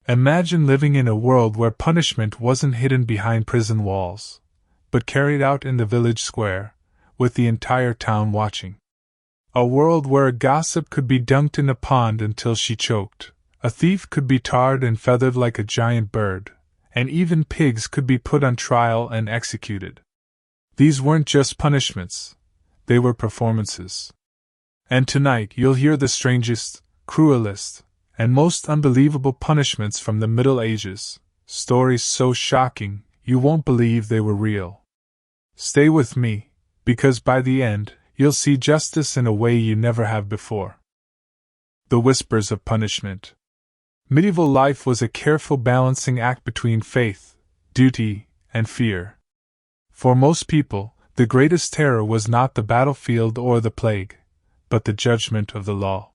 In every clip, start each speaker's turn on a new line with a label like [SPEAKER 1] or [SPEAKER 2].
[SPEAKER 1] Imagine living in a world where punishment wasn't hidden behind prison walls, but carried out in the village square, with the entire town watching. A world where a gossip could be dunked in a pond until she choked, a thief could be tarred and feathered like a giant bird, and even pigs could be put on trial and executed. These weren't just punishments, they were performances. And tonight you'll hear the strangest, cruelest, and most unbelievable punishments from the Middle Ages, stories so shocking you won't believe they were real. Stay with me, because by the end, you'll see justice in a way you never have before. The whispers of punishment. Medieval life was a careful balancing act between faith, duty, and fear. For most people, the greatest terror was not the battlefield or the plague, but the judgment of the law.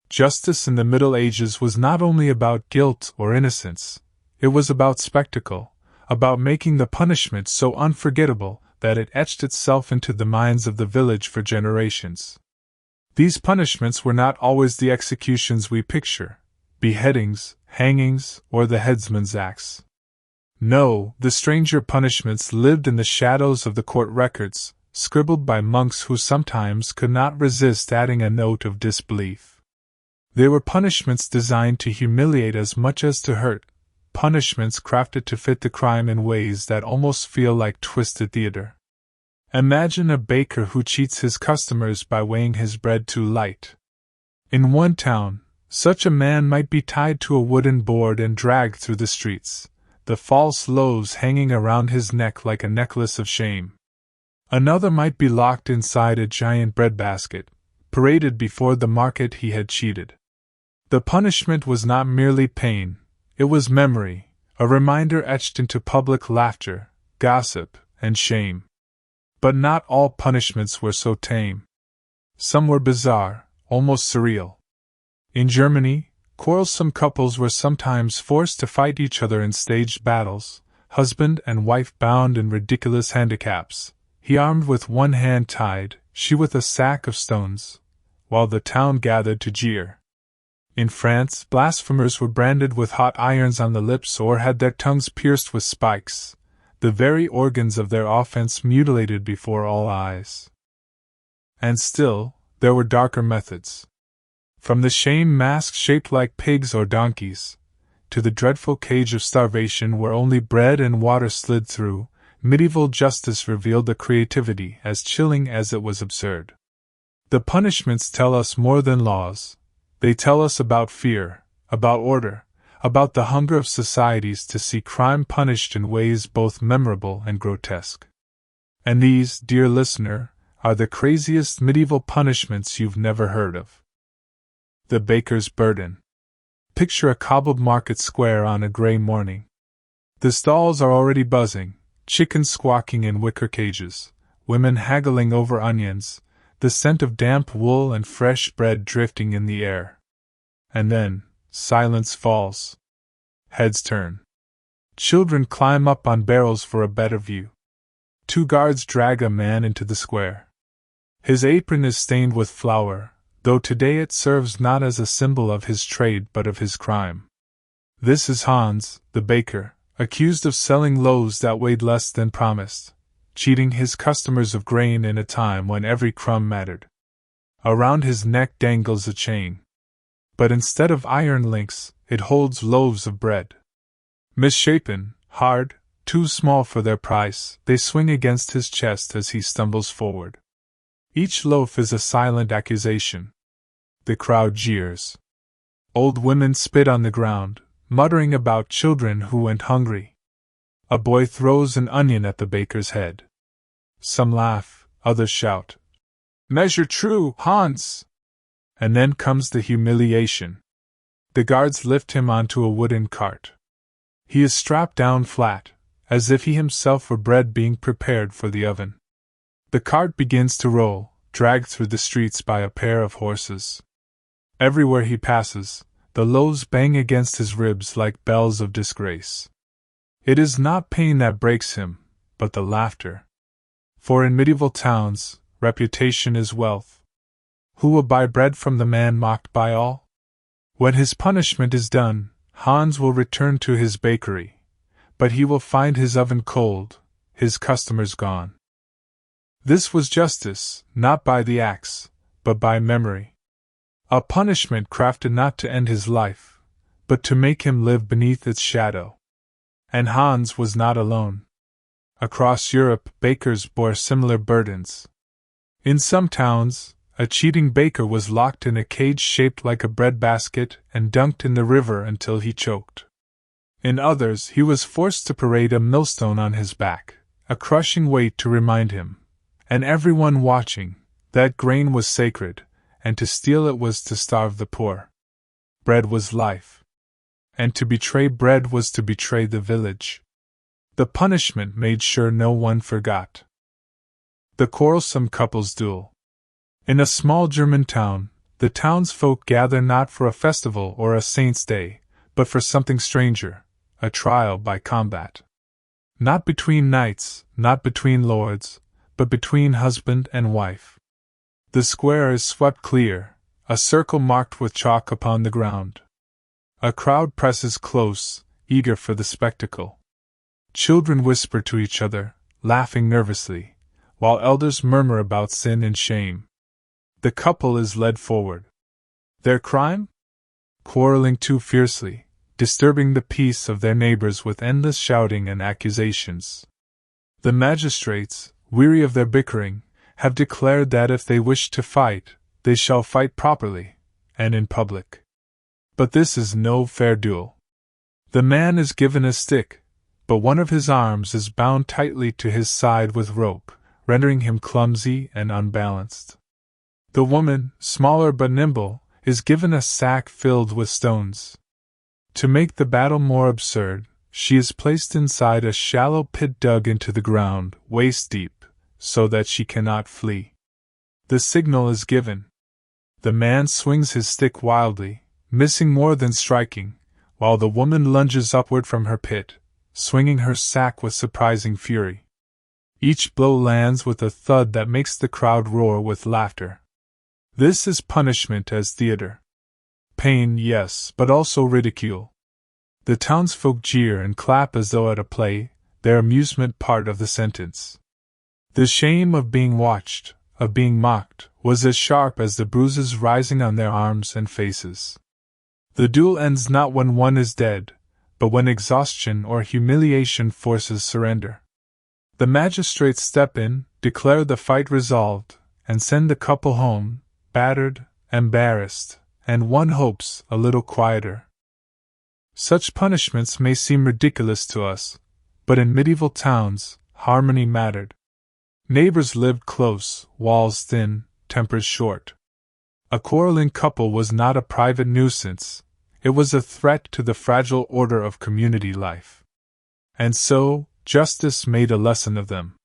[SPEAKER 1] Justice in the Middle Ages was not only about guilt or innocence, it was about spectacle, about making the punishment so unforgettable that it etched itself into the minds of the village for generations. These punishments were not always the executions we picture, beheadings, hangings, or the headsman's axe. No, the stranger punishments lived in the shadows of the court records, scribbled by monks who sometimes could not resist adding a note of disbelief. They were punishments designed to humiliate as much as to hurt, punishments crafted to fit the crime in ways that almost feel like twisted theater. Imagine a baker who cheats his customers by weighing his bread too light. In one town, such a man might be tied to a wooden board and dragged through the streets, the false loaves hanging around his neck like a necklace of shame. Another might be locked inside a giant breadbasket, paraded before the market he had cheated. The punishment was not merely pain, it was memory, a reminder etched into public laughter, gossip, and shame. But not all punishments were so tame. Some were bizarre, almost surreal. In Germany, quarrelsome couples were sometimes forced to fight each other in staged battles, husband and wife bound in ridiculous handicaps, he armed with one hand tied, she with a sack of stones, while the town gathered to jeer. In France, blasphemers were branded with hot irons on the lips or had their tongues pierced with spikes, the very organs of their offense mutilated before all eyes. And still, there were darker methods. From the shame mask shaped like pigs or donkeys, to the dreadful cage of starvation where only bread and water slid through, medieval justice revealed a creativity as chilling as it was absurd. The punishments tell us more than laws. They tell us about fear, about order, about the hunger of societies to see crime punished in ways both memorable and grotesque. And these, dear listener, are the craziest medieval punishments you've never heard of. The baker's burden. Picture a cobbled market square on a gray morning. The stalls are already buzzing, chickens squawking in wicker cages, women haggling over onions, the scent of damp wool and fresh bread drifting in the air. And then, silence falls. Heads turn. Children climb up on barrels for a better view. 2 guards drag a man into the square. His apron is stained with flour, though today it serves not as a symbol of his trade but of his crime. This is Hans, the baker, accused of selling loaves that weighed less than promised, cheating his customers of grain in a time when every crumb mattered. Around his neck dangles a chain. But instead of iron links, it holds loaves of bread. Misshapen, hard, too small for their price, they swing against his chest as he stumbles forward. Each loaf is a silent accusation. The crowd jeers. Old women spit on the ground, muttering about children who went hungry. A boy throws an onion at the baker's head. Some laugh, others shout, "Measure true, Hans!" And then comes the humiliation. The guards lift him onto a wooden cart. He is strapped down flat, as if he himself were bread being prepared for the oven. The cart begins to roll, dragged through the streets by a pair of horses. Everywhere he passes, the loaves bang against his ribs like bells of disgrace. It is not pain that breaks him, but the laughter. For in medieval towns, reputation is wealth. Who will buy bread from the man mocked by all? When his punishment is done, Hans will return to his bakery, but he will find his oven cold, his customers gone. This was justice, not by the axe, but by memory. A punishment crafted not to end his life, but to make him live beneath its shadow. And Hans was not alone. Across Europe, bakers bore similar burdens. In some towns, a cheating baker was locked in a cage shaped like a breadbasket and dunked in the river until he choked. In others, he was forced to parade a millstone on his back, a crushing weight to remind him, and everyone watching, that grain was sacred, and to steal it was to starve the poor. Bread was life. And to betray bread was to betray the village. The punishment made sure no one forgot. The quarrelsome couple's duel. In a small German town, the townsfolk gather not for a festival or a saint's day, but for something stranger, a trial by combat. Not between knights, not between lords, but between husband and wife. The square is swept clear, a circle marked with chalk upon the ground. A crowd presses close, eager for the spectacle. Children whisper to each other, laughing nervously, while elders murmur about sin and shame. The couple is led forward. Their crime? Quarreling too fiercely, disturbing the peace of their neighbors with endless shouting and accusations. The magistrates, weary of their bickering, have declared that if they wish to fight, they shall fight properly, and in public. But this is no fair duel. The man is given a stick, but one of his arms is bound tightly to his side with rope, rendering him clumsy and unbalanced. The woman, smaller but nimble, is given a sack filled with stones. To make the battle more absurd, she is placed inside a shallow pit dug into the ground, waist deep, so that she cannot flee. The signal is given. The man swings his stick wildly, missing more than striking, while the woman lunges upward from her pit, swinging her sack with surprising fury. Each blow lands with a thud that makes the crowd roar with laughter. This is punishment as theater. Pain, yes, but also ridicule. The townsfolk jeer and clap as though at a play, their amusement part of the sentence. The shame of being watched, of being mocked, was as sharp as the bruises rising on their arms and faces. The duel ends not when one is dead, but when exhaustion or humiliation forces surrender. The magistrates step in, declare the fight resolved, and send the couple home, battered, embarrassed, and one hopes a little quieter. Such punishments may seem ridiculous to us, but in medieval towns, harmony mattered. Neighbors lived close, walls thin, tempers short. A quarreling couple was not a private nuisance, it was a threat to the fragile order of community life. And so, justice made a lesson of them.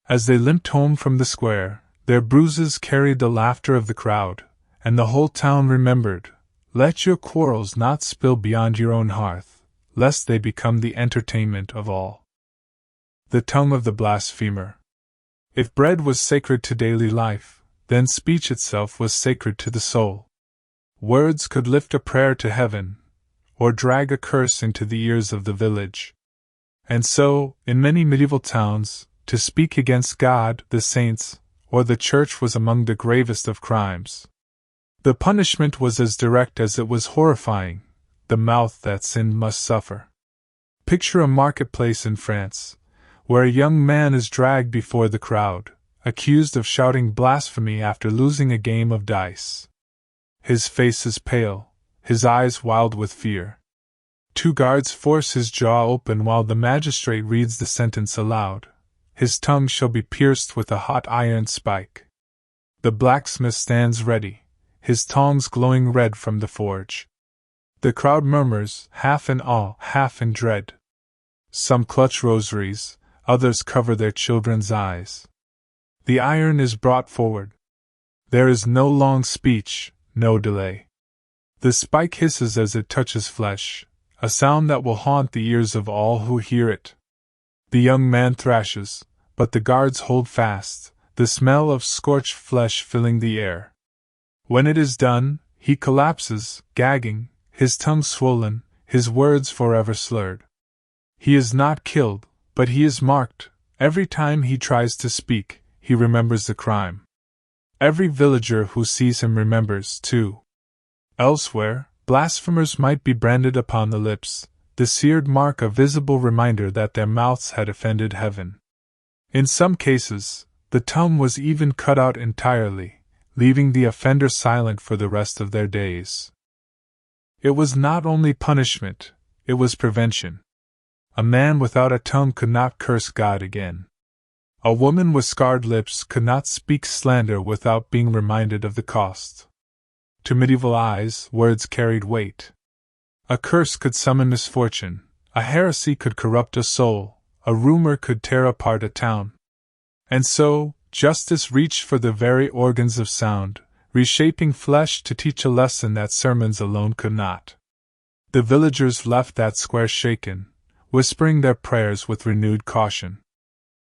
[SPEAKER 1] As they limped home from the square, their bruises carried the laughter of the crowd, and the whole town remembered, "Let your quarrels not spill beyond your own hearth, lest they become the entertainment of all." The tongue of the blasphemer. If bread was sacred to daily life, then speech itself was sacred to the soul. Words could lift a prayer to heaven, or drag a curse into the ears of the village. And so, in many medieval towns, to speak against God, the saints, or the church was among the gravest of crimes. The punishment was as direct as it was horrifying, the mouth that sinned must suffer. Picture a marketplace in France, where a young man is dragged before the crowd, accused of shouting blasphemy after losing a game of dice. His face is pale, his eyes wild with fear. 2 guards force his jaw open while the magistrate reads the sentence aloud. His tongue shall be pierced with a hot iron spike. The blacksmith stands ready, his tongs glowing red from the forge. The crowd murmurs, half in awe, half in dread. Some clutch rosaries, others cover their children's eyes. The iron is brought forward. There is no long speech, no delay. The spike hisses as it touches flesh, a sound that will haunt the ears of all who hear it. The young man thrashes, but the guards hold fast, the smell of scorched flesh filling the air. When it is done, he collapses, gagging, his tongue swollen, his words forever slurred. He is not killed, but he is marked. Every time he tries to speak, he remembers the crime. Every villager who sees him remembers, too. Elsewhere, blasphemers might be branded upon the lips, the seared mark a visible reminder that their mouths had offended heaven. In some cases, the tongue was even cut out entirely, leaving the offender silent for the rest of their days. It was not only punishment, it was prevention. A man without a tongue could not curse God again. A woman with scarred lips could not speak slander without being reminded of the cost. To medieval eyes, words carried weight. A curse could summon misfortune, a heresy could corrupt a soul, a rumor could tear apart a town. And so, justice reached for the very organs of sound, reshaping flesh to teach a lesson that sermons alone could not. The villagers left that square shaken, whispering their prayers with renewed caution.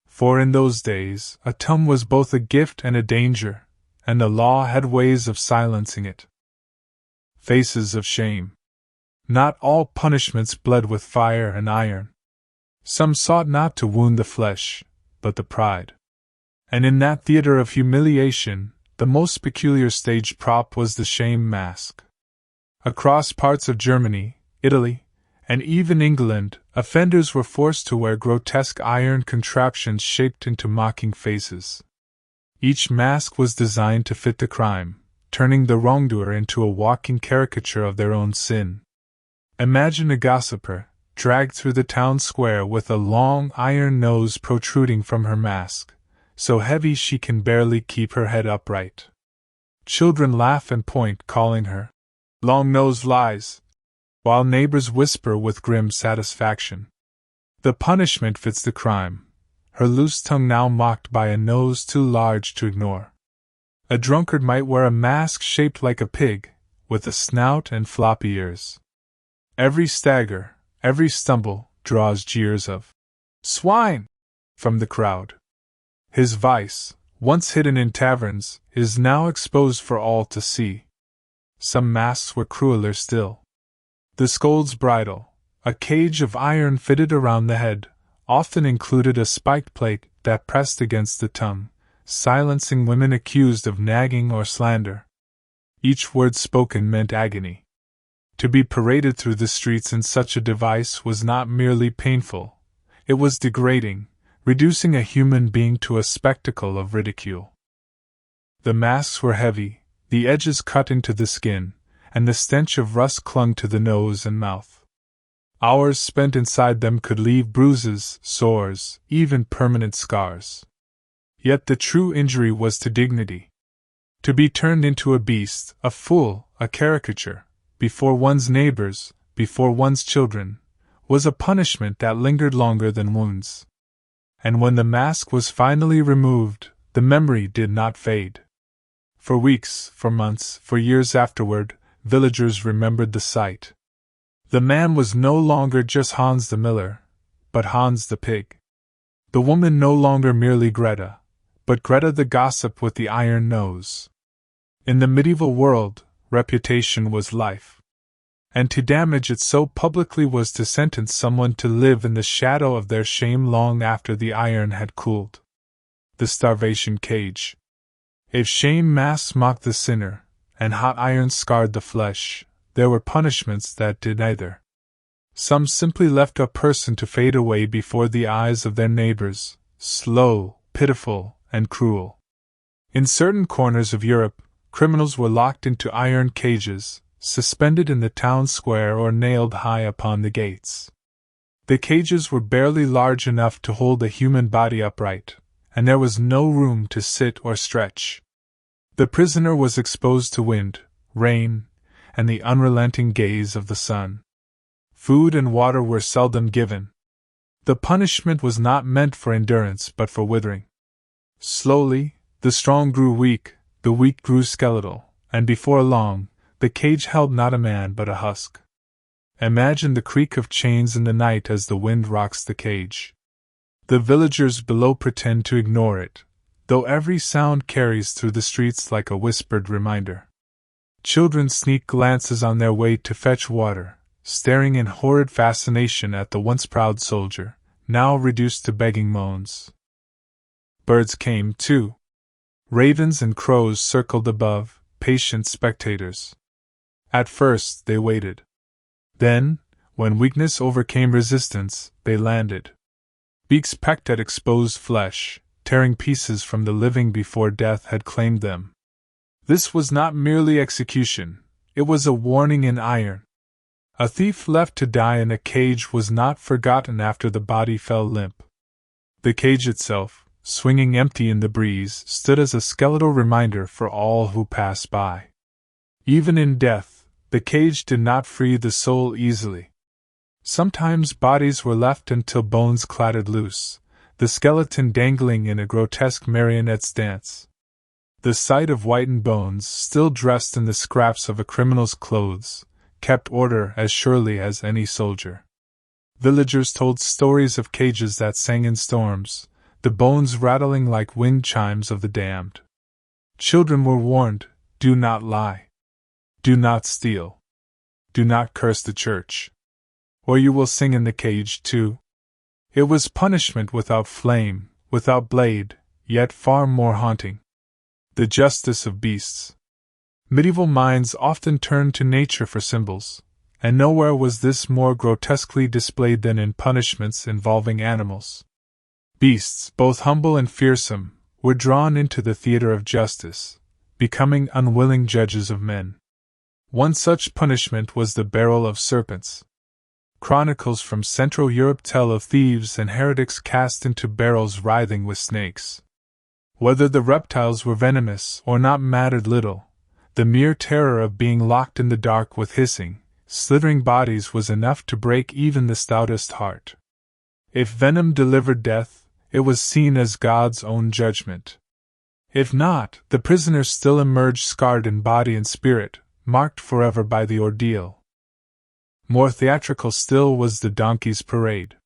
[SPEAKER 1] For in those days, a tongue was both a gift and a danger, and the law had ways of silencing it. Faces of shame. Not all punishments bled with fire and iron. Some sought not to wound the flesh, but the pride. And in that theater of humiliation, the most peculiar stage prop was the shame mask. Across parts of Germany, Italy, and even England, offenders were forced to wear grotesque iron contraptions shaped into mocking faces. Each mask was designed to fit the crime, turning the wrongdoer into a walking caricature of their own sin. Imagine a gossiper, dragged through the town square with a long iron nose protruding from her mask, so heavy she can barely keep her head upright. Children laugh and point, calling her long-nosed lies, while neighbors whisper with grim satisfaction. The punishment fits the crime, her loose tongue now mocked by a nose too large to ignore. A drunkard might wear a mask shaped like a pig, with a snout and floppy ears. Every stagger, every stumble, draws jeers of swine from the crowd. His vice, once hidden in taverns, is now exposed for all to see. Some masks were crueler still. The scold's bridle, a cage of iron fitted around the head, often included a spiked plate that pressed against the tongue, silencing women accused of nagging or slander. Each word spoken meant agony. To be paraded through the streets in such a device was not merely painful, it was degrading, reducing a human being to a spectacle of ridicule. The masks were heavy, the edges cut into the skin, and the stench of rust clung to the nose and mouth. Hours spent inside them could leave bruises, sores, even permanent scars. Yet the true injury was to dignity. To be turned into a beast, a fool, a caricature, before one's neighbors, before one's children, was a punishment that lingered longer than wounds. And when the mask was finally removed, the memory did not fade. For weeks, for months, for years afterward, villagers remembered the sight. The man was no longer just Hans the miller, but Hans the pig. The woman no longer merely Greta, but Greta the gossip with the iron nose. In the medieval world, reputation was life. And to damage it so publicly was to sentence someone to live in the shadow of their shame long after the iron had cooled. The starvation cage. If shame masks mocked the sinner, and hot iron scarred the flesh, there were punishments that did neither. Some simply left a person to fade away before the eyes of their neighbors, slow, pitiful, and cruel. In certain corners of Europe, criminals were locked into iron cages, suspended in the town square or nailed high upon the gates. The cages were barely large enough to hold a human body upright, and there was no room to sit or stretch. The prisoner was exposed to wind, rain, and the unrelenting gaze of the sun. Food and water were seldom given. The punishment was not meant for endurance but for withering. Slowly, the strong grew weak, the weak grew skeletal, and before long, the cage held not a man but a husk. Imagine the creak of chains in the night as the wind rocks the cage. The villagers below pretend to ignore it, though every sound carries through the streets like a whispered reminder. Children sneak glances on their way to fetch water, staring in horrid fascination at the once proud soldier, now reduced to begging moans. Birds came, too. Ravens and crows circled above, patient spectators. At first they waited. Then, when weakness overcame resistance, they landed. Beaks pecked at exposed flesh, tearing pieces from the living before death had claimed them. This was not merely execution, it was a warning in iron. A thief left to die in a cage was not forgotten after the body fell limp. The cage itself, swinging empty in the breeze, stood as a skeletal reminder for all who passed by. Even in death, the cage did not free the soul easily. Sometimes bodies were left until bones clattered loose, the skeleton dangling in a grotesque marionette's dance. The sight of whitened bones, still dressed in the scraps of a criminal's clothes, kept order as surely as any soldier. Villagers told stories of cages that sang in storms, the bones rattling like wind chimes of the damned. Children were warned, do not lie. Do not steal. Do not curse the church. Or you will sing in the cage too. It was punishment without flame, without blade, yet far more haunting. The justice of beasts. Medieval minds often turned to nature for symbols, and nowhere was this more grotesquely displayed than in punishments involving animals. Beasts, both humble and fearsome, were drawn into the theater of justice, becoming unwilling judges of men. One such punishment was the barrel of serpents. Chronicles from Central Europe tell of thieves and heretics cast into barrels writhing with snakes. Whether the reptiles were venomous or not mattered little. The mere terror of being locked in the dark with hissing, slithering bodies was enough to break even the stoutest heart. If venom delivered death, it was seen as God's own judgment. If not, the prisoner still emerged scarred in body and spirit, marked forever by the ordeal. More theatrical still was the donkey's parade.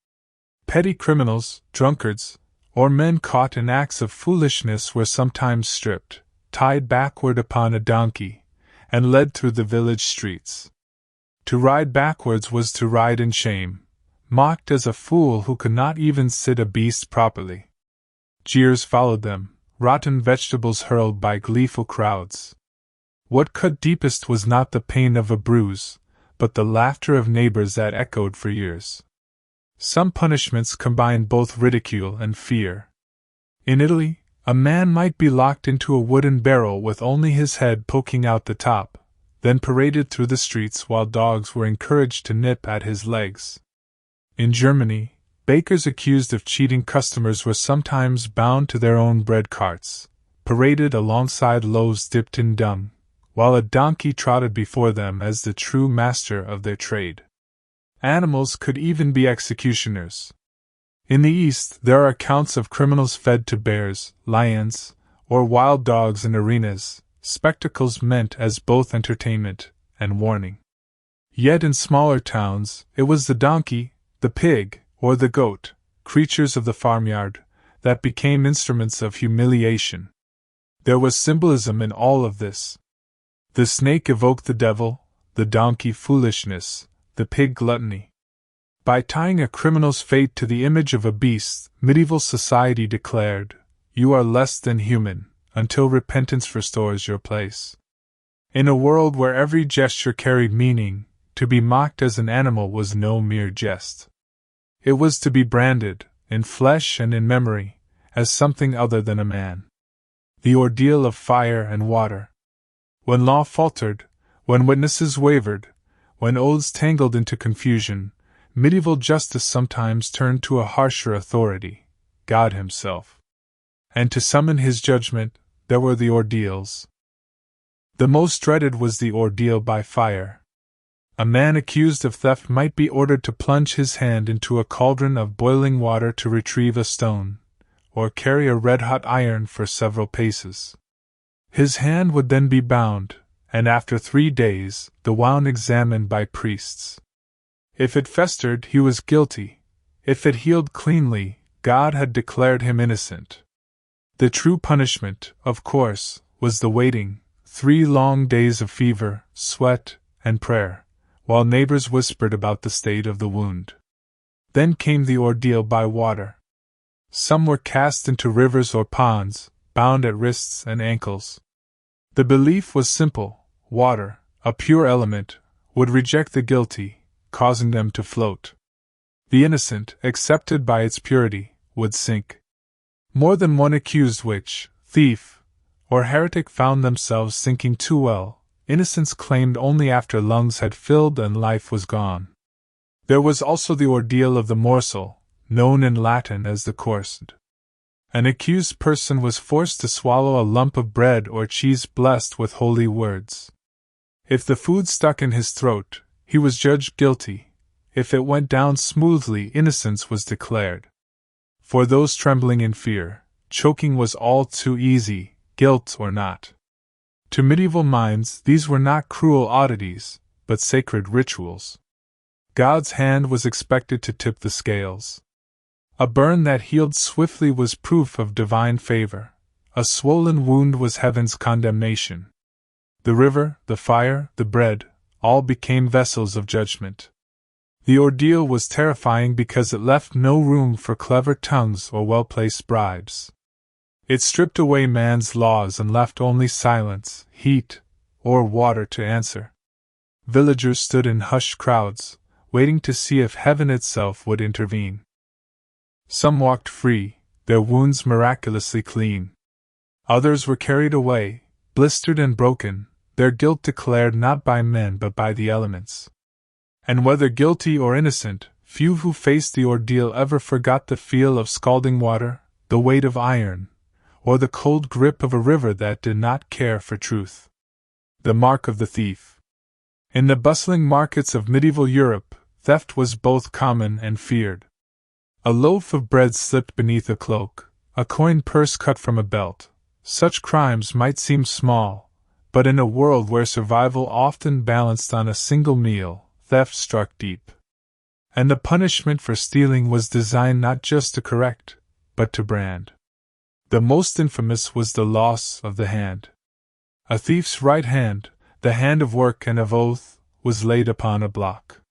[SPEAKER 1] Petty criminals, drunkards, or men caught in acts of foolishness were sometimes stripped, tied backward upon a donkey, and led through the village streets. To ride backwards was to ride in shame, mocked as a fool who could not even sit a beast properly. Jeers followed them, rotten vegetables hurled by gleeful crowds. What cut deepest was not the pain of a bruise, but the laughter of neighbors that echoed for years. Some punishments combined both ridicule and fear. In Italy, a man might be locked into a wooden barrel with only his head poking out the top, then paraded through the streets while dogs were encouraged to nip at his legs. In Germany, bakers accused of cheating customers were sometimes bound to their own bread carts, paraded alongside loaves dipped in dung, while a donkey trotted before them as the true master of their trade. Animals could even be executioners. In the East, there are accounts of criminals fed to bears, lions, or wild dogs in arenas, spectacles meant as both entertainment and warning. Yet in smaller towns, it was the donkey, the pig, or the goat, creatures of the farmyard, that became instruments of humiliation. There was symbolism in all of this. The snake evoked the devil, the donkey foolishness, the pig gluttony. By tying a criminal's fate to the image of a beast, medieval society declared, "You are less than human, until repentance restores your place." In a world where every gesture carried meaning, to be mocked as an animal was no mere jest. It was to be branded, in flesh and in memory, as something other than a man. The ordeal of fire and water. When law faltered, when witnesses wavered, when oaths tangled into confusion, medieval justice sometimes turned to a harsher authority, God himself. And to summon his judgment, there were the ordeals. The most dreaded was the ordeal by fire. A man accused of theft might be ordered to plunge his hand into a cauldron of boiling water to retrieve a stone, or carry a red-hot iron for several paces. His hand would then be bound, and after 3 days, the wound examined by priests. If it festered, he was guilty. If it healed cleanly, God had declared him innocent. The true punishment, of course, was the waiting, 3 long days of fever, sweat, and prayer, while neighbors whispered about the state of the wound. Then came the ordeal by water. Some were cast into rivers or ponds, bound at wrists and ankles. The belief was simple: water, a pure element, would reject the guilty, causing them to float. The innocent, accepted by its purity, would sink. More than one accused witch, thief, or heretic found themselves sinking too well, innocence claimed only after lungs had filled and life was gone. There was also the ordeal of the morsel, known in Latin as the coursed. An accused person was forced to swallow a lump of bread or cheese blessed with holy words. If the food stuck in his throat, he was judged guilty. If it went down smoothly, innocence was declared. For those trembling in fear, choking was all too easy, guilt or not. To medieval minds, these were not cruel oddities, but sacred rituals. God's hand was expected to tip the scales. A burn that healed swiftly was proof of divine favor. A swollen wound was heaven's condemnation. The river, the fire, the bread, all became vessels of judgment. The ordeal was terrifying because it left no room for clever tongues or well-placed bribes. It stripped away man's laws and left only silence, heat, or water to answer. Villagers stood in hushed crowds, waiting to see if heaven itself would intervene. Some walked free, their wounds miraculously clean. Others were carried away, blistered and broken, their guilt declared not by men but by the elements. And whether guilty or innocent, few who faced the ordeal ever forgot the feel of scalding water, the weight of iron, or the cold grip of a river that did not care for truth. The mark of the thief. In the bustling markets of medieval Europe, theft was both common and feared. A loaf of bread slipped beneath a cloak, a coin purse cut from a belt. Such crimes might seem small, but in a world where survival often balanced on a single meal, theft struck deep. And the punishment for stealing was designed not just to correct, but to brand. The most infamous was the loss of the hand. A thief's right hand, the hand of work and of oath, was laid upon a block.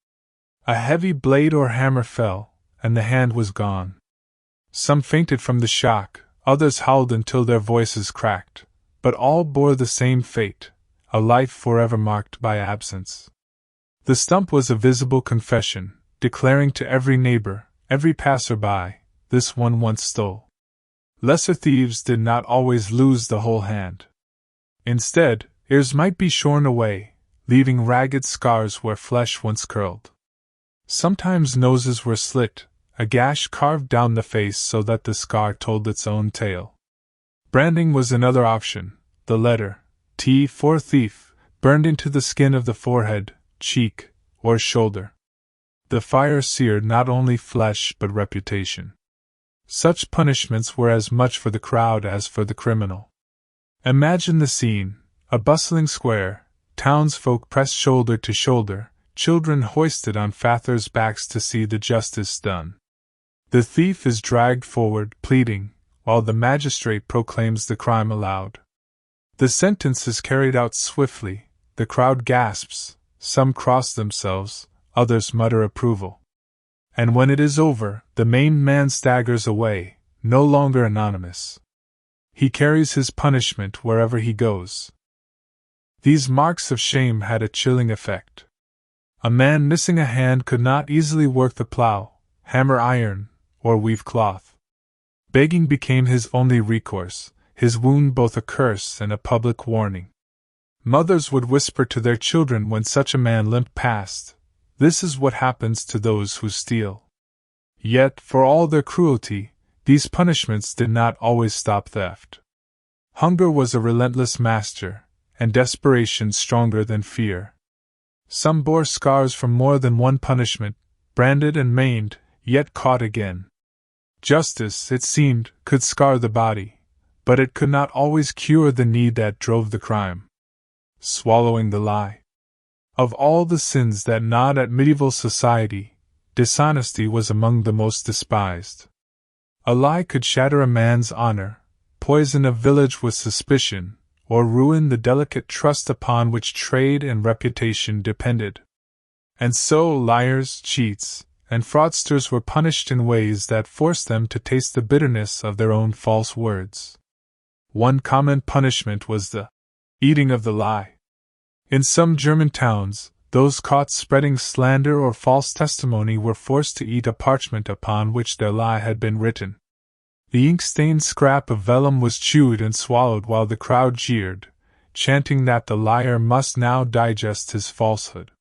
[SPEAKER 1] A heavy blade or hammer fell, and the hand was gone. Some fainted from the shock, others howled until their voices cracked, but all bore the same fate, a life forever marked by absence. The stump was a visible confession, declaring to every neighbor, every passer-by, this one once stole. Lesser thieves did not always lose the whole hand. Instead, ears might be shorn away, leaving ragged scars where flesh once curled. Sometimes noses were slit, a gash carved down the face so that the scar told its own tale. Branding was another option, the letter T for thief, burned into the skin of the forehead, cheek, or shoulder. The fire seared not only flesh but reputation. Such punishments were as much for the crowd as for the criminal. Imagine the scene: a bustling square, townsfolk pressed shoulder to shoulder, children hoisted on fathers' backs to see the justice done. The thief is dragged forward, pleading, while the magistrate proclaims the crime aloud. The sentence is carried out swiftly, the crowd gasps, some cross themselves, others mutter approval. And when it is over, the maimed man staggers away, no longer anonymous. He carries his punishment wherever he goes. These marks of shame had a chilling effect. A man missing a hand could not easily work the plow, hammer iron, or weave cloth. Begging became his only recourse, his wound both a curse and a public warning. Mothers would whisper to their children when such a man limped past, "This is what happens to those who steal." Yet, for all their cruelty, these punishments did not always stop theft. Hunger was a relentless master, and desperation stronger than fear. Some bore scars from more than one punishment, branded and maimed, yet caught again. Justice, it seemed, could scar the body, but it could not always cure the need that drove the crime. Swallowing the lie. Of all the sins that gnawed at medieval society, dishonesty was among the most despised. A lie could shatter a man's honor, poison a village with suspicion, or ruin the delicate trust upon which trade and reputation depended. And so liars, cheats, and fraudsters were punished in ways that forced them to taste the bitterness of their own false words. One common punishment was the eating of the lie. In some German towns, those caught spreading slander or false testimony were forced to eat a parchment upon which their lie had been written. The ink-stained scrap of vellum was chewed and swallowed while the crowd jeered, chanting that the liar must now digest his falsehood.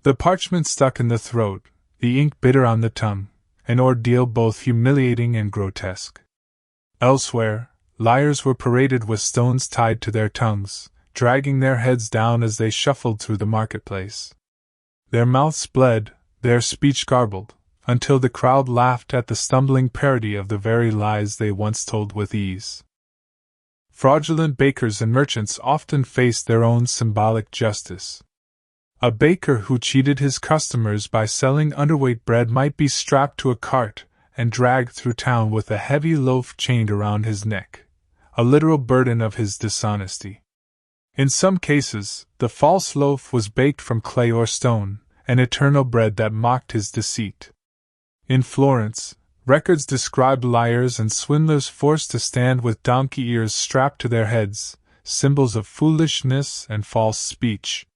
[SPEAKER 1] The parchment stuck in the throat, the ink bitter on the tongue, an ordeal both humiliating and grotesque. Elsewhere, liars were paraded with stones tied to their tongues, dragging their heads down as they shuffled through the marketplace. Their mouths bled, their speech garbled, until the crowd laughed at the stumbling parody of the very lies they once told with ease. Fraudulent bakers and merchants often faced their own symbolic justice. A baker who cheated his customers by selling underweight bread might be strapped to a cart and dragged through town with a heavy loaf chained around his neck, a literal burden of his dishonesty. In some cases, the false loaf was baked from clay or stone, an eternal bread that mocked his deceit. In Florence, records describe liars and swindlers forced to stand with donkey ears strapped to their heads, symbols of foolishness and false speech.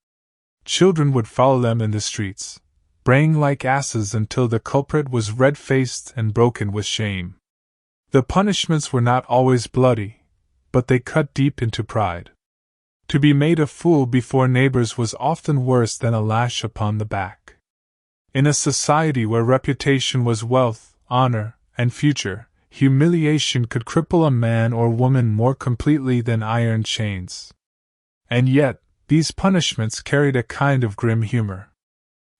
[SPEAKER 1] Children would follow them in the streets, braying like asses until the culprit was red-faced and broken with shame. The punishments were not always bloody, but they cut deep into pride. To be made a fool before neighbors was often worse than a lash upon the back. In a society where reputation was wealth, honor, and future, humiliation could cripple a man or woman more completely than iron chains. And yet, these punishments carried a kind of grim humor.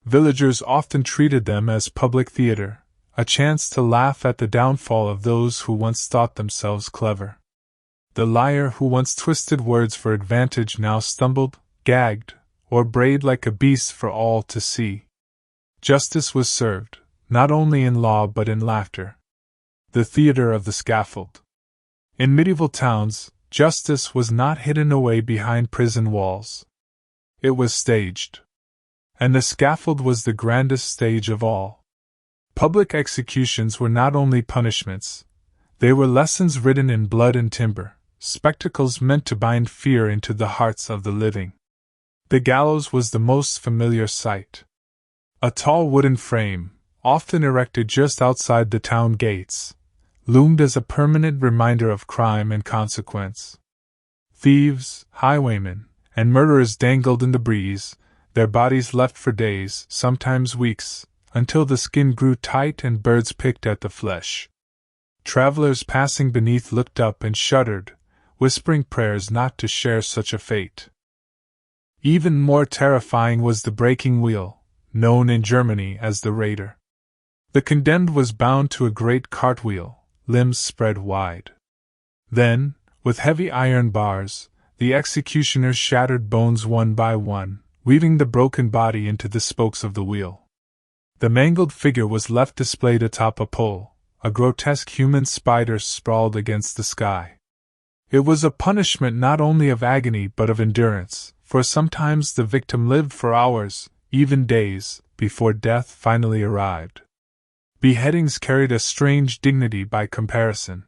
[SPEAKER 1] Villagers often treated them as public theater, a chance to laugh at the downfall of those who once thought themselves clever. The liar who once twisted words for advantage now stumbled, gagged, or brayed like a beast for all to see. Justice was served, not only in law but in laughter. The theater of the scaffold. In medieval towns, justice was not hidden away behind prison walls. It was staged. And the scaffold was the grandest stage of all. Public executions were not only punishments, they were lessons written in blood and timber, spectacles meant to bind fear into the hearts of the living. The gallows was the most familiar sight. A tall wooden frame, often erected just outside the town gates, loomed as a permanent reminder of crime and consequence. Thieves, highwaymen, and murderers dangled in the breeze, their bodies left for days, sometimes weeks, until the skin grew tight and birds picked at the flesh. Travelers passing beneath looked up and shuddered, whispering prayers not to share such a fate. Even more terrifying was the breaking wheel, known in Germany as the raider. The condemned was bound to a great cartwheel, limbs spread wide. Then, with heavy iron bars, the executioners shattered bones one by one, weaving the broken body into the spokes of the wheel. The mangled figure was left displayed atop a pole, a grotesque human spider sprawled against the sky. It was a punishment not only of agony but of endurance, for sometimes the victim lived for hours, even days, before death finally arrived. Beheadings carried a strange dignity by comparison.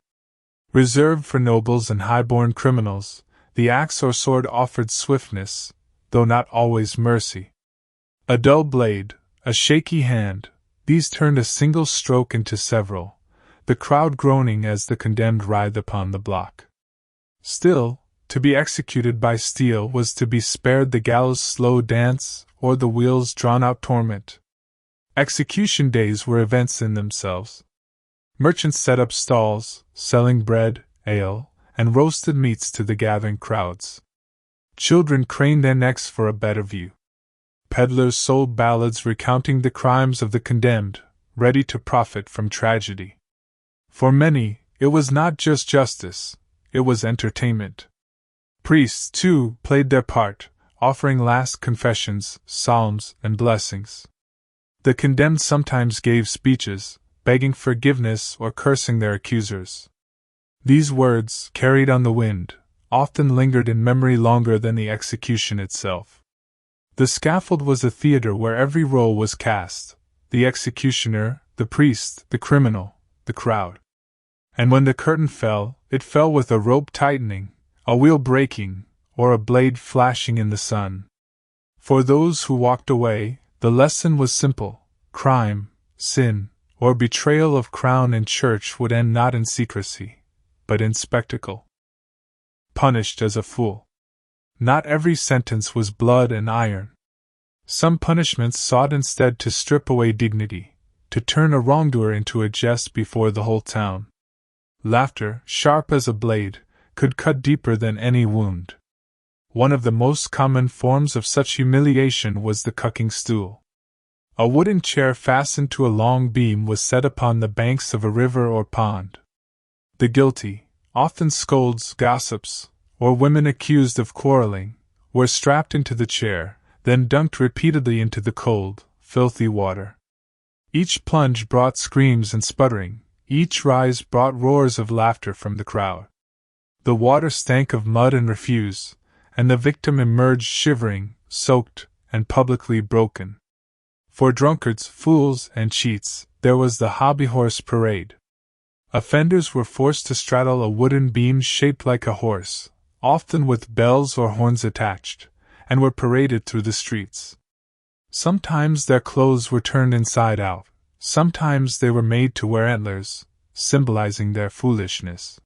[SPEAKER 1] Reserved for nobles and high-born criminals, the axe or sword offered swiftness, though not always mercy. A dull blade, a shaky hand, these turned a single stroke into several, the crowd groaning as the condemned writhed upon the block. Still, to be executed by steel was to be spared the gallows' slow dance or the wheel's drawn-out torment. Execution days were events in themselves. Merchants set up stalls, selling bread, ale, and roasted meats to the gathering crowds. Children craned their necks for a better view. Peddlers sold ballads recounting the crimes of the condemned, ready to profit from tragedy. For many, it was not just justice, it was entertainment. Priests, too, played their part, offering last confessions, psalms, and blessings. The condemned sometimes gave speeches, begging forgiveness or cursing their accusers. These words, carried on the wind, often lingered in memory longer than the execution itself. The scaffold was a theater where every role was cast: the executioner, the priest, the criminal, the crowd. And when the curtain fell, it fell with a rope tightening, a wheel breaking, or a blade flashing in the sun. For those who walked away, the lesson was simple: crime, sin, or betrayal of crown and church would end not in secrecy, but in spectacle. Punished as a fool. Not every sentence was blood and iron. Some punishments sought instead to strip away dignity, to turn a wrongdoer into a jest before the whole town. Laughter, sharp as a blade, could cut deeper than any wound. One of the most common forms of such humiliation was the cucking-stool. A wooden chair fastened to a long beam was set upon the banks of a river or pond. The guilty, often scolds, gossips, or women accused of quarreling, were strapped into the chair, then dunked repeatedly into the cold, filthy water. Each plunge brought screams and sputtering, each rise brought roars of laughter from the crowd. The water stank of mud and refuse, and the victim emerged shivering, soaked, and publicly broken. For drunkards, fools, and cheats, there was the hobby horse parade. Offenders were forced to straddle a wooden beam shaped like a horse, often with bells or horns attached, and were paraded through the streets. Sometimes their clothes were turned inside out, sometimes they were made to wear antlers, symbolizing their foolishness.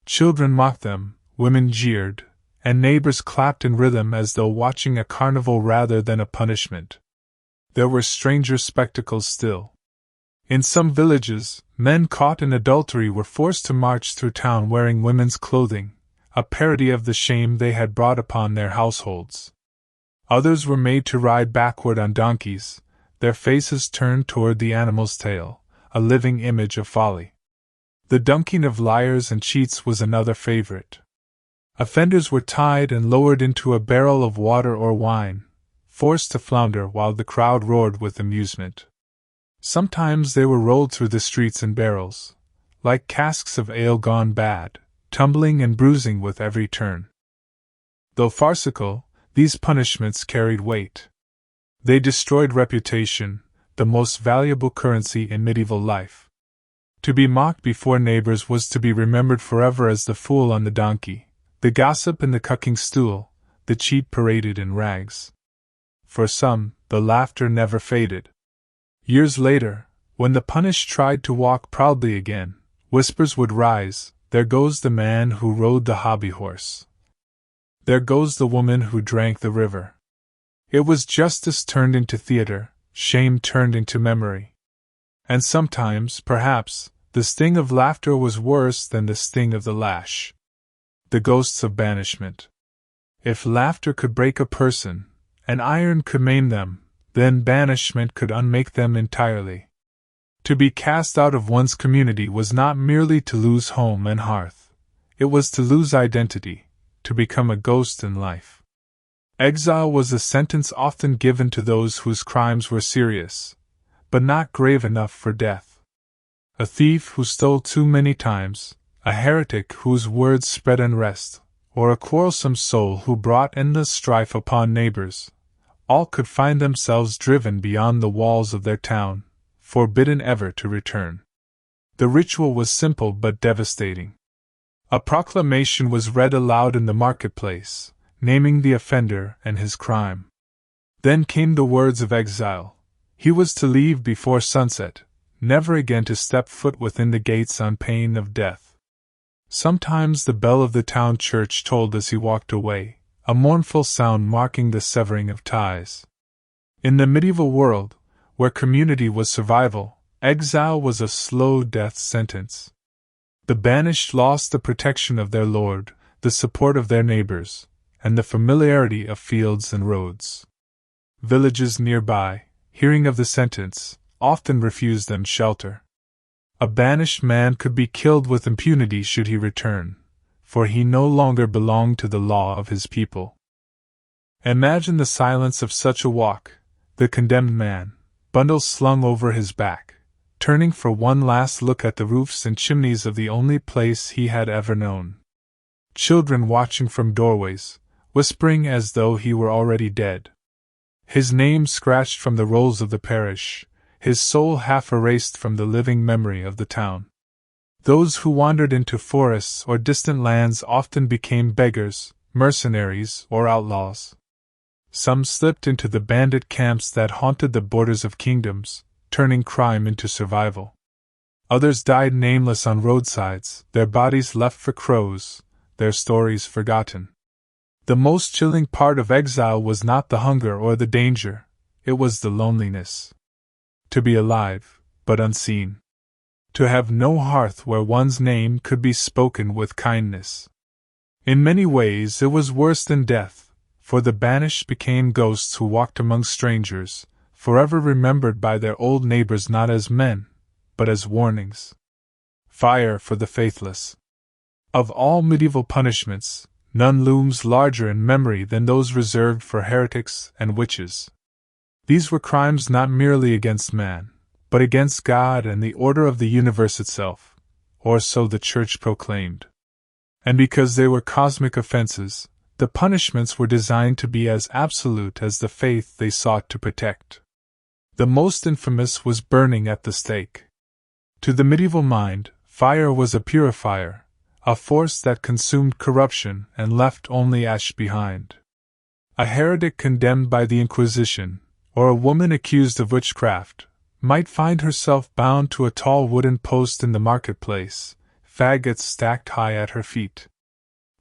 [SPEAKER 1] Children mocked them, women jeered, and neighbors clapped in rhythm as though watching a carnival rather than a punishment. There were stranger spectacles still. In some villages, men caught in adultery were forced to march through town wearing women's clothing, a parody of the shame they had brought upon their households. Others were made to ride backward on donkeys, their faces turned toward the animal's tail, a living image of folly. The dunking of liars and cheats was another favorite. Offenders were tied and lowered into a barrel of water or wine, forced to flounder while the crowd roared with amusement. Sometimes they were rolled through the streets in barrels, like casks of ale gone bad, tumbling and bruising with every turn. Though farcical, these punishments carried weight. They destroyed reputation, the most valuable currency in medieval life. To be mocked before neighbors was to be remembered forever as the fool on the donkey, the gossip in the cucking-stool, the cheat paraded in rags. For some, the laughter never faded. Years later, when the punished tried to walk proudly again, whispers would rise: "There goes the man who rode the hobby horse. There goes the woman who drank the river." It was justice turned into theater, shame turned into memory. And sometimes, perhaps, the sting of laughter was worse than the sting of the lash. The ghosts of banishment. If laughter could break a person, and iron could maim them, then banishment could unmake them entirely. To be cast out of one's community was not merely to lose home and hearth. It was to lose identity, to become a ghost in life. Exile was a sentence often given to those whose crimes were serious, but not grave enough for death. A thief who stole too many times, a heretic whose words spread unrest, or a quarrelsome soul who brought endless strife upon neighbors, all could find themselves driven beyond the walls of their town, forbidden ever to return. The ritual was simple but devastating. A proclamation was read aloud in the marketplace, naming the offender and his crime. Then came the words of exile. He was to leave before sunset, never again to step foot within the gates on pain of death. Sometimes the bell of the town church tolled as he walked away, a mournful sound marking the severing of ties. In the medieval world, where community was survival, exile was a slow death sentence. The banished lost the protection of their lord, the support of their neighbors, and the familiarity of fields and roads. Villages nearby, hearing of the sentence, often refused them shelter. A banished man could be killed with impunity should he return, for he no longer belonged to the law of his people. Imagine the silence of such a walk, the condemned man, bundles slung over his back, turning for one last look at the roofs and chimneys of the only place he had ever known. Children watching from doorways, whispering as though he were already dead. his name scratched from the rolls of the parish, his soul half erased from the living memory of the town. Those who wandered into forests or distant lands often became beggars, mercenaries, or outlaws. Some slipped into the bandit camps that haunted the borders of kingdoms, turning crime into survival. Others died nameless on roadsides, their bodies left for crows, their stories forgotten. The most chilling part of exile was not the hunger or the danger, it was the loneliness. To be alive, but unseen. To have no hearth where one's name could be spoken with kindness. In many ways it was worse than death, for the banished became ghosts who walked among strangers, forever remembered by their old neighbors not as men, but as warnings. Fire for the faithless. Of all medieval punishments, none looms larger in memory than those reserved for heretics and witches. These were crimes not merely against man, but against God and the order of the universe itself, or so the Church proclaimed. And because they were cosmic offenses, the punishments were designed to be as absolute as the faith they sought to protect. The most infamous was burning at the stake. To the medieval mind, fire was a purifier, a force that consumed corruption and left only ash behind. A heretic condemned by the Inquisition, or a woman accused of witchcraft, might find herself bound to a tall wooden post in the marketplace, faggots stacked high at her feet.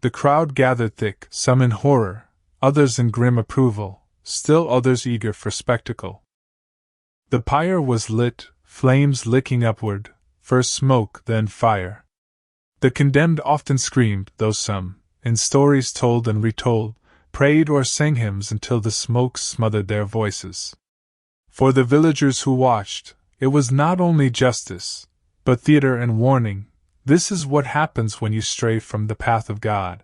[SPEAKER 1] The crowd gathered thick, some in horror, others in grim approval, still others eager for spectacle. The pyre was lit, flames licking upward, first smoke, then fire. The condemned often screamed, though some, in stories told and retold, prayed or sang hymns until the smoke smothered their voices. For the villagers who watched, it was not only justice, but theater and warning. This is what happens when you stray from the path of God.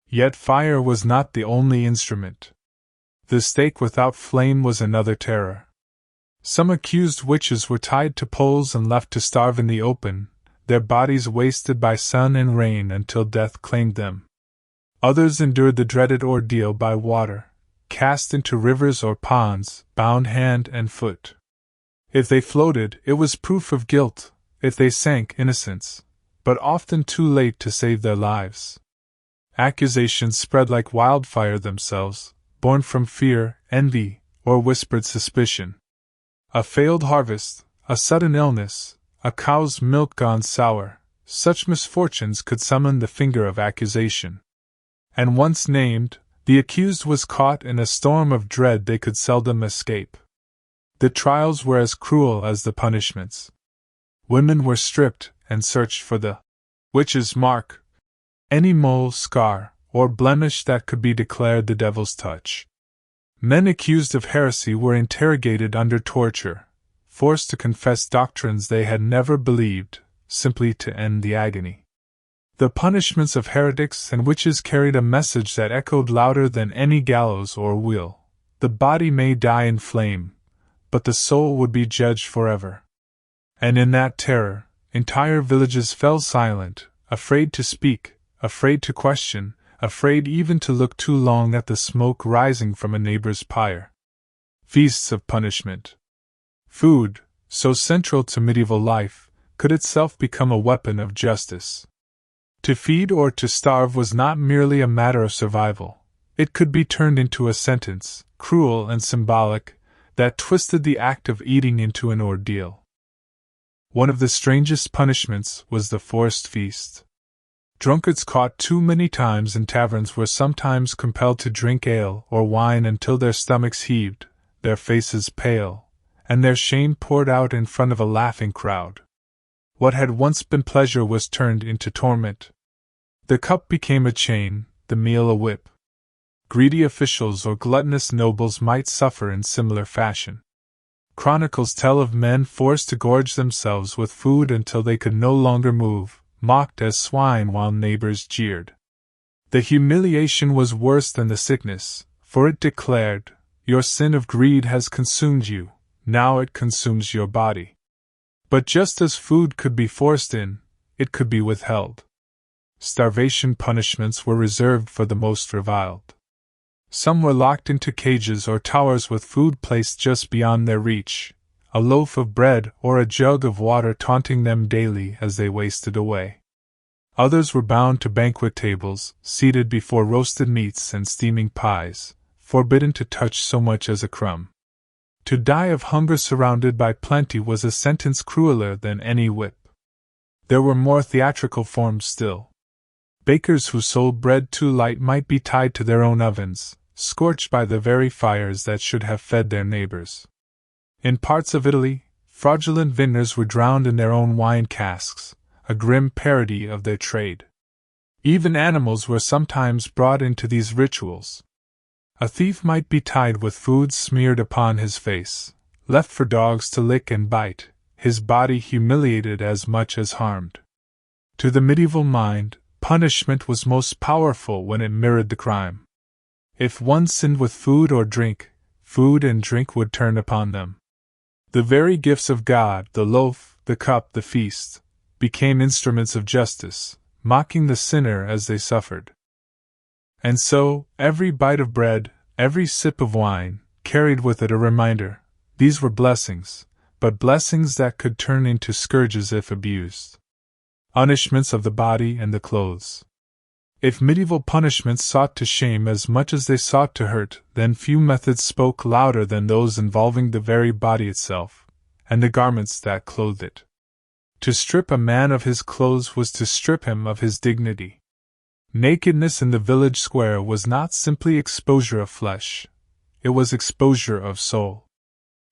[SPEAKER 1] Yet fire was not the only instrument. The stake without flame was another terror. Some accused witches were tied to poles and left to starve in the open, their bodies wasted by sun and rain until death claimed them. Others endured the dreaded ordeal by water, cast into rivers or ponds, bound hand and foot. If they floated, it was proof of guilt; if they sank, innocence, but often too late to save their lives. Accusations spread like wildfire themselves, born from fear, envy, or whispered suspicion. A failed harvest, a sudden illness, a cow's milk gone sour, such misfortunes could summon the finger of accusation. And once named, the accused was caught in a storm of dread they could seldom escape. The trials were as cruel as the punishments. Women were stripped and searched for the witch's mark, any mole, scar, or blemish that could be declared the devil's touch. Men accused of heresy were interrogated under torture, forced to confess doctrines they had never believed, simply to end the agony. The punishments of heretics and witches carried a message that echoed louder than any gallows or wheel. The body may die in flame, but the soul would be judged forever. And in that terror, entire villages fell silent, afraid to speak, afraid to question, afraid even to look too long at the smoke rising from a neighbor's pyre. Feasts of punishment. Food, so central to medieval life, could itself become a weapon of justice. To feed or to starve was not merely a matter of survival. It could be turned into a sentence, cruel and symbolic, that twisted the act of eating into an ordeal. One of the strangest punishments was the forced feast. Drunkards caught too many times in taverns were sometimes compelled to drink ale or wine until their stomachs heaved, their faces pale, and their shame poured out in front of a laughing crowd. What had once been pleasure was turned into torment. The cup became a chain, the meal a whip. Greedy officials or gluttonous nobles might suffer in similar fashion. Chronicles tell of men forced to gorge themselves with food until they could no longer move, mocked as swine while neighbors jeered. The humiliation was worse than the sickness, for it declared, "Your sin of greed has consumed you, now it consumes your body." But just as food could be forced in, it could be withheld. Starvation punishments were reserved for the most reviled. Some were locked into cages or towers with food placed just beyond their reach, a loaf of bread or a jug of water taunting them daily as they wasted away. Others were bound to banquet tables, seated before roasted meats and steaming pies, forbidden to touch so much as a crumb. To die of hunger surrounded by plenty was a sentence crueler than any whip. There were more theatrical forms still. Bakers who sold bread too light might be tied to their own ovens, scorched by the very fires that should have fed their neighbors. In parts of Italy, fraudulent vintners were drowned in their own wine casks, a grim parody of their trade. Even animals were sometimes brought into these rituals. A thief might be tied with food smeared upon his face, left for dogs to lick and bite, his body humiliated as much as harmed. To the medieval mind, punishment was most powerful when it mirrored the crime. If one sinned with food or drink, food and drink would turn upon them. The very gifts of God, the loaf, the cup, the feast, became instruments of justice, mocking the sinner as they suffered. And so, every bite of bread, every sip of wine, carried with it a reminder. These were blessings, but blessings that could turn into scourges if abused. Punishments of the body and the clothes. If medieval punishments sought to shame as much as they sought to hurt, then few methods spoke louder than those involving the very body itself, and the garments that clothed it. To strip a man of his clothes was to strip him of his dignity. Nakedness in the village square was not simply exposure of flesh, it was exposure of soul.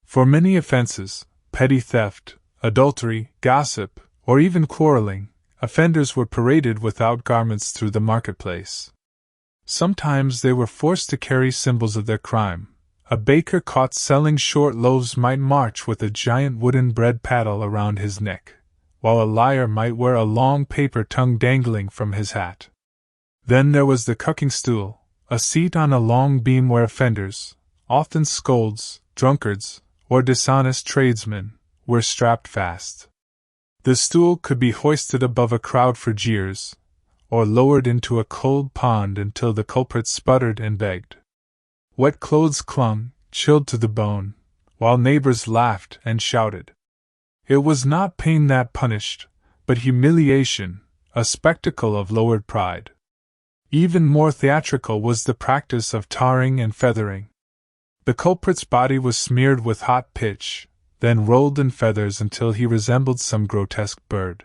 [SPEAKER 1] For many offenses, petty theft, adultery, gossip, or even quarreling, offenders were paraded without garments through the marketplace. Sometimes they were forced to carry symbols of their crime. A baker caught selling short loaves might march with a giant wooden bread paddle around his neck, while a liar might wear a long paper tongue dangling from his hat. Then there was the cucking-stool, a seat on a long beam where offenders, often scolds, drunkards, or dishonest tradesmen, were strapped fast. The stool could be hoisted above a crowd for jeers, or lowered into a cold pond until the culprit sputtered and begged. Wet clothes clung, chilled to the bone, while neighbors laughed and shouted. It was not pain that punished, but humiliation, a spectacle of lowered pride. Even more theatrical was the practice of tarring and feathering. The culprit's body was smeared with hot pitch, then rolled in feathers until he resembled some grotesque bird.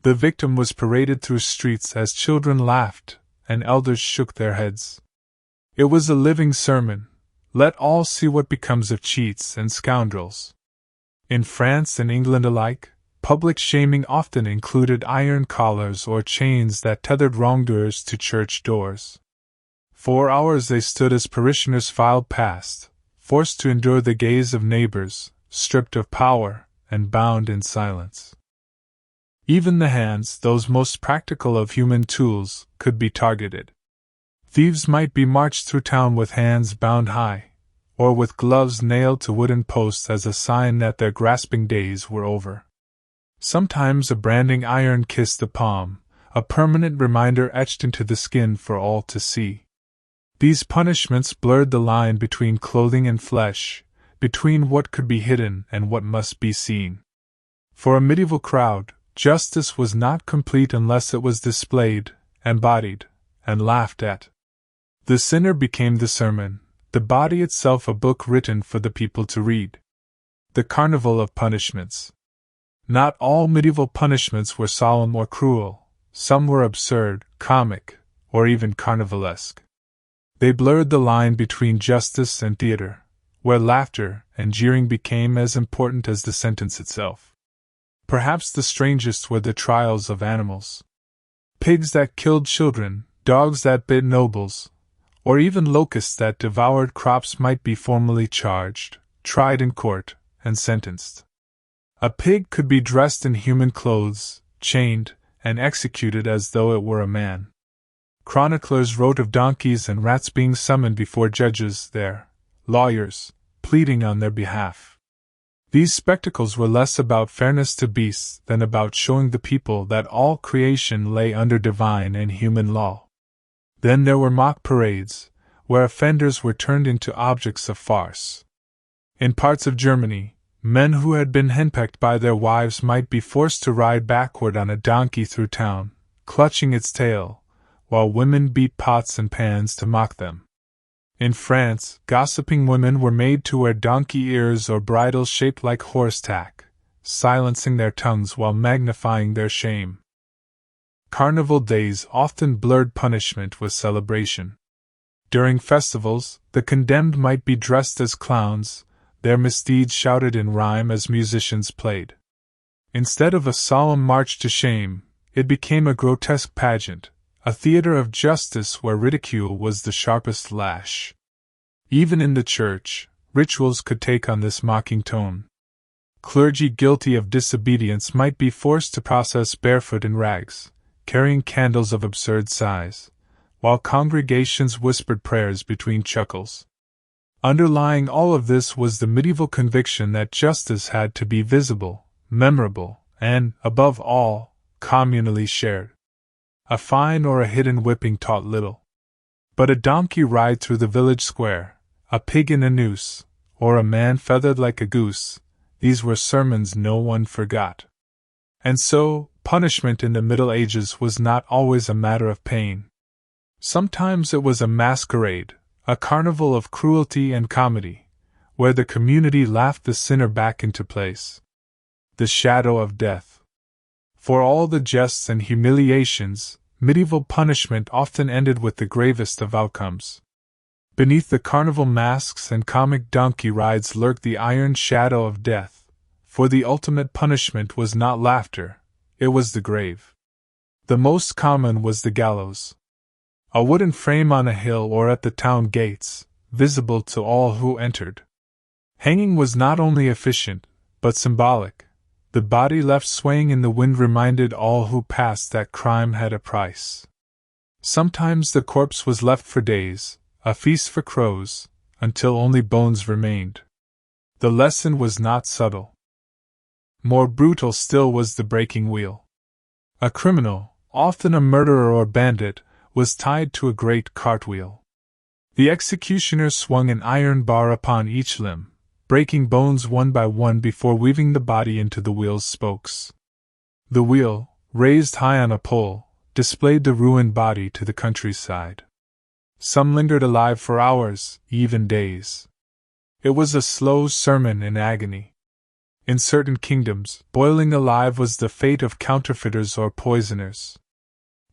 [SPEAKER 1] The victim was paraded through streets as children laughed and elders shook their heads. It was a living sermon. Let all see what becomes of cheats and scoundrels. In France and England alike, public shaming often included iron collars or chains that tethered wrongdoers to church doors. For hours they stood as parishioners filed past, forced to endure the gaze of neighbors, stripped of power, and bound in silence. Even the hands, those most practical of human tools, could be targeted. Thieves might be marched through town with hands bound high, or with gloves nailed to wooden posts as a sign that their grasping days were over. Sometimes a branding iron kissed the palm, a permanent reminder etched into the skin for all to see. These punishments blurred the line between clothing and flesh, between what could be hidden and what must be seen. For a medieval crowd, justice was not complete unless it was displayed, embodied, and laughed at. The sinner became the sermon, the body itself a book written for the people to read. The Carnival of Punishments. Not all medieval punishments were solemn or cruel, some were absurd, comic, or even carnivalesque. They blurred the line between justice and theater, where laughter and jeering became as important as the sentence itself. Perhaps the strangest were the trials of animals. Pigs that killed children, dogs that bit nobles, or even locusts that devoured crops might be formally charged, tried in court, and sentenced. A pig could be dressed in human clothes, chained, and executed as though it were a man. Chroniclers wrote of donkeys and rats being summoned before judges, their lawyers, pleading on their behalf. These spectacles were less about fairness to beasts than about showing the people that all creation lay under divine and human law. Then there were mock parades, where offenders were turned into objects of farce. In parts of Germany, men who had been henpecked by their wives might be forced to ride backward on a donkey through town, clutching its tail, while women beat pots and pans to mock them. In France, gossiping women were made to wear donkey ears or bridles shaped like horse tack, silencing their tongues while magnifying their shame. Carnival days often blurred punishment with celebration. During festivals, the condemned might be dressed as clowns, their misdeeds shouted in rhyme as musicians played. Instead of a solemn march to shame, it became a grotesque pageant, a theater of justice where ridicule was the sharpest lash. Even in the church, rituals could take on this mocking tone. Clergy guilty of disobedience might be forced to process barefoot in rags, carrying candles of absurd size, while congregations whispered prayers between chuckles. Underlying all of this was the medieval conviction that justice had to be visible, memorable, and, above all, communally shared. A fine or a hidden whipping taught little. But a donkey ride through the village square, a pig in a noose, or a man feathered like a goose, these were sermons no one forgot. And so, punishment in the Middle Ages was not always a matter of pain. Sometimes it was a masquerade, a carnival of cruelty and comedy, where the community laughed the sinner back into place. The shadow of death. For all the jests and humiliations, medieval punishment often ended with the gravest of outcomes. Beneath the carnival masks and comic donkey rides lurked the iron shadow of death, for the ultimate punishment was not laughter, it was the grave. The most common was the gallows. A wooden frame on a hill or at the town gates, visible to all who entered. Hanging was not only efficient, but symbolic. The body left swaying in the wind reminded all who passed that crime had a price. Sometimes the corpse was left for days, a feast for crows, until only bones remained. The lesson was not subtle. More brutal still was the breaking wheel. A criminal, often a murderer or bandit, was tied to a great cartwheel. The executioner swung an iron bar upon each limb, breaking bones one by one before weaving the body into the wheel's spokes. The wheel, raised high on a pole, displayed the ruined body to the countryside. Some lingered alive for hours, even days. It was a slow sermon in agony. In certain kingdoms, boiling alive was the fate of counterfeiters or poisoners.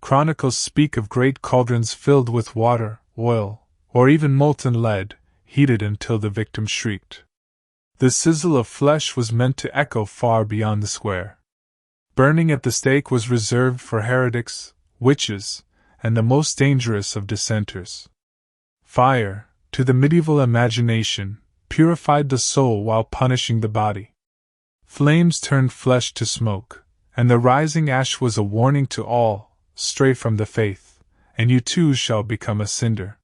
[SPEAKER 1] Chronicles speak of great cauldrons filled with water, oil, or even molten lead, heated until the victim shrieked. The sizzle of flesh was meant to echo far beyond the square. Burning at the stake was reserved for heretics, witches, and the most dangerous of dissenters. Fire, to the medieval imagination, purified the soul while punishing the body. Flames turned flesh to smoke, and the rising ash was a warning to all, stray from the faith, and you too shall become a cinder.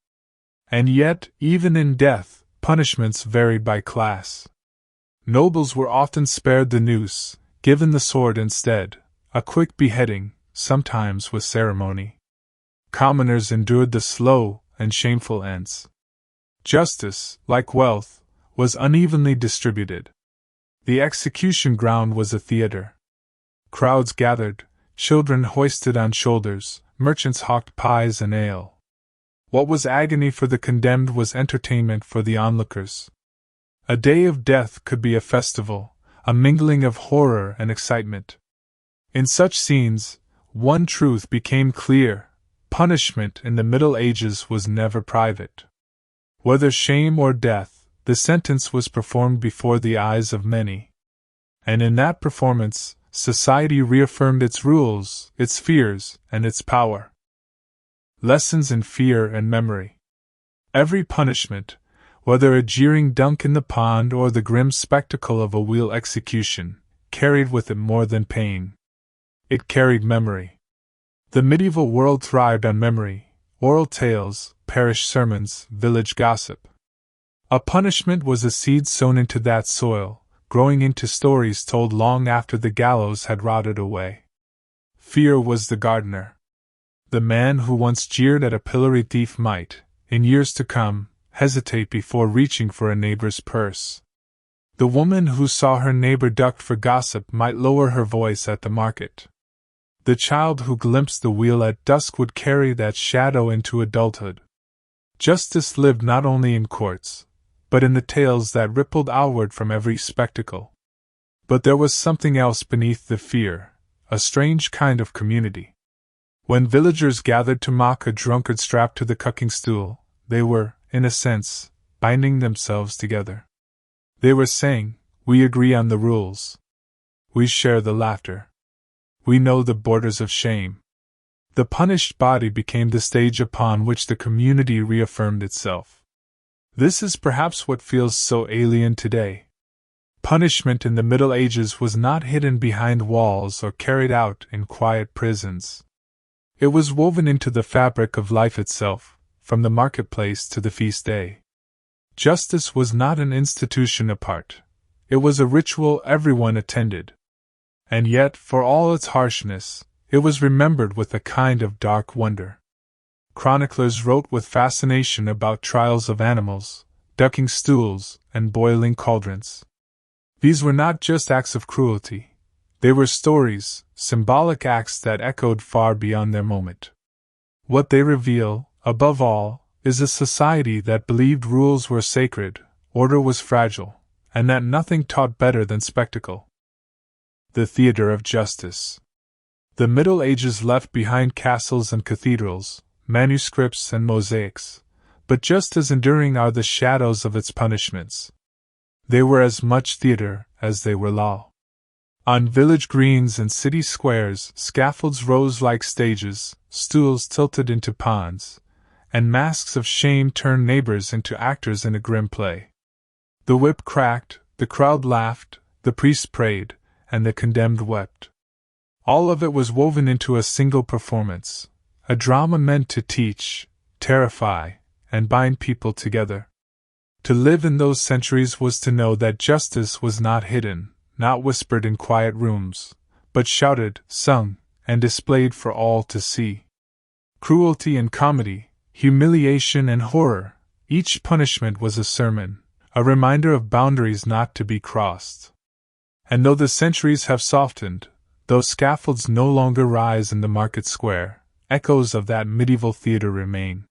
[SPEAKER 1] And yet, even in death, punishments varied by class. Nobles were often spared the noose, given the sword instead, a quick beheading, sometimes with ceremony. Commoners endured the slow and shameful ends. Justice, like wealth, was unevenly distributed. The execution ground was a theater. Crowds gathered, children hoisted on shoulders, merchants hawked pies and ale. What was agony for the condemned was entertainment for the onlookers. A day of death could be a festival, a mingling of horror and excitement. In such scenes, one truth became clear: punishment in the Middle Ages was never private. Whether shame or death, the sentence was performed before the eyes of many. And in that performance, society reaffirmed its rules, its fears, and its power. Lessons in fear and memory. Every punishment, whether a jeering dunk in the pond or the grim spectacle of a wheel execution, carried with it more than pain. It carried memory. The medieval world thrived on memory, oral tales, parish sermons, village gossip. A punishment was a seed sown into that soil, growing into stories told long after the gallows had rotted away. Fear was the gardener. The man who once jeered at a pillory thief might, in years to come, hesitate before reaching for a neighbor's purse. The woman who saw her neighbor ducked for gossip might lower her voice at the market. The child who glimpsed the wheel at dusk would carry that shadow into adulthood. Justice lived not only in courts, but in the tales that rippled outward from every spectacle. But there was something else beneath the fear, a strange kind of community. When villagers gathered to mock a drunkard strapped to the cucking-stool, they were, in a sense, binding themselves together. They were saying, "We agree on the rules. We share the laughter. We know the borders of shame." The punished body became the stage upon which the community reaffirmed itself. This is perhaps what feels so alien today. Punishment in the Middle Ages was not hidden behind walls or carried out in quiet prisons. It was woven into the fabric of life itself, from the marketplace to the feast day. Justice was not an institution apart. It was a ritual everyone attended. And yet, for all its harshness, it was remembered with a kind of dark wonder. Chroniclers wrote with fascination about trials of animals, ducking stools, and boiling cauldrons. These were not just acts of cruelty. They were stories, symbolic acts that echoed far beyond their moment. What they reveal, above all, is a society that believed rules were sacred, order was fragile, and that nothing taught better than spectacle. The theater of justice. The Middle Ages left behind castles and cathedrals, manuscripts and mosaics, but just as enduring are the shadows of its punishments. They were as much theater as they were law. On village greens and city squares, scaffolds rose like stages, stools tilted into ponds, and masks of shame turned neighbors into actors in a grim play. The whip cracked, the crowd laughed, the priest prayed, and the condemned wept. All of it was woven into a single performance, a drama meant to teach, terrify, and bind people together. To live in those centuries was to know that justice was not hidden, not whispered in quiet rooms, but shouted, sung, and displayed for all to see. Cruelty and comedy, humiliation and horror, each punishment was a sermon, a reminder of boundaries not to be crossed. And though the centuries have softened, though scaffolds no longer rise in the market square, echoes of that medieval theater remain.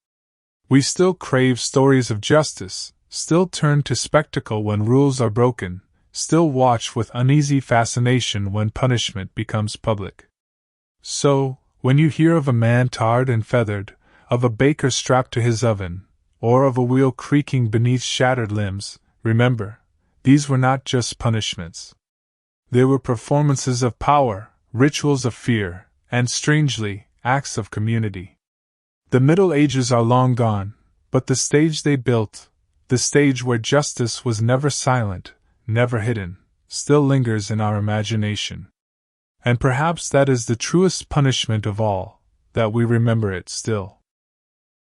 [SPEAKER 1] We still crave stories of justice, still turn to spectacle when rules are broken, still watch with uneasy fascination when punishment becomes public. So, when you hear of a man tarred and feathered, of a baker strapped to his oven, or of a wheel creaking beneath shattered limbs, remember, these were not just punishments. They were performances of power, rituals of fear, and, strangely, acts of community. The Middle Ages are long gone, but the stage they built, the stage where justice was never silent, never hidden, still lingers in our imagination. And perhaps that is the truest punishment of all, that we remember it still.